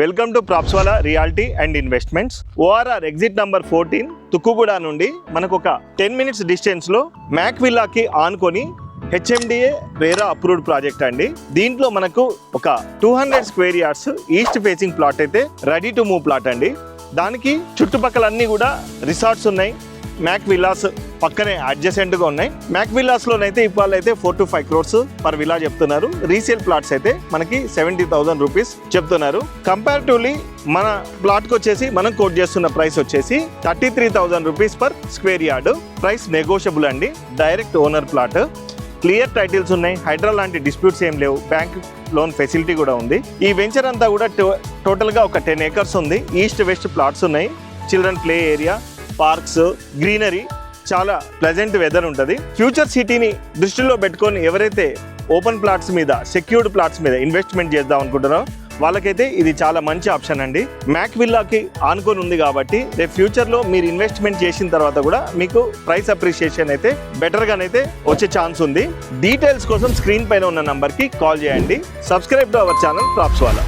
Welcome to Propswala reality and investments. ORR exit number 14 Tukkuguda నుండి మనకు ఒక 10 మినిట్స్ డిస్టెన్స్లో మ్యాక్ విల్లాకి ఆనుకొని హెచ్ఎండిఏ రేరా అప్రూవ్డ్ ప్రాజెక్ట్ అండి. దీంట్లో మనకు ఒక 200 square yards east facing plot అయితే రెడీ టు మూవ్ ప్లాట్ అండి. దానికి చుట్టుపక్కల అన్నీ కూడా రిసార్ట్స్ ఉన్నాయి. మ్యాక్ విల్లాస్ పక్కనే అడ్జసెంట్గా ఉన్నాయి. మ్యాక్ విల్లాస్లోనైతే ఇవాళైతే 4 to 5 crores పర్ విల్లా చెప్తున్నారు. రీసేల్ ప్లాట్స్ అయితే మనకి 70,000 రూపీస్ చెప్తున్నారు. కంపారిటివ్లీ మన ప్లాట్కి వచ్చేసి మనం కోట్ చేస్తున్న ప్రైస్ వచ్చేసి 33,000 rupees per square yard. Price negotiable అండి. Direct owner plot, clear titles ఉన్నాయి. హైడ్రా లాంటి డిస్ప్యూట్స్ ఏం లేవు. బ్యాంక్ లోన్ ఫెసిలిటీ కూడా ఉంది. ఈ వెంచర్ అంతా కూడా టోటల్గా ఒక 10 acres ఉంది. ఈస్ట్ వెస్ట్ ప్లాట్స్ ఉన్నాయి. Children play area, parks, greenery, చాలా ప్లెజెంట్ వెదర్ ఉంటుంది. ఫ్యూచర్ సిటీని దృష్టిలో పెట్టుకొని ఎవరైతే ఓపెన్ ప్లాట్స్ మీద, సెక్యూర్డ్ ప్లాట్స్ మీద ఇన్వెస్ట్మెంట్ చేద్దాం అనుకుంటున్నారో వాళ్ళకైతే ఇది చాలా మంచి ఆప్షన్ అండి. మ్యాక్ విల్లాకి ఆనుకొని ఉంది కాబట్టి రేపు ఫ్యూచర్లో మీరు ఇన్వెస్ట్మెంట్ చేసిన తర్వాత కూడా మీకు ప్రైస్ అప్రిషియేషన్ అయితే బెటర్గానైతే వచ్చే ఛాన్స్ ఉంది. డీటెయిల్స్ కోసం స్క్రీన్ పైన ఉన్న నంబర్కి కాల్ చేయండి. Subscribe to our channel ప్రాప్స్వాలా.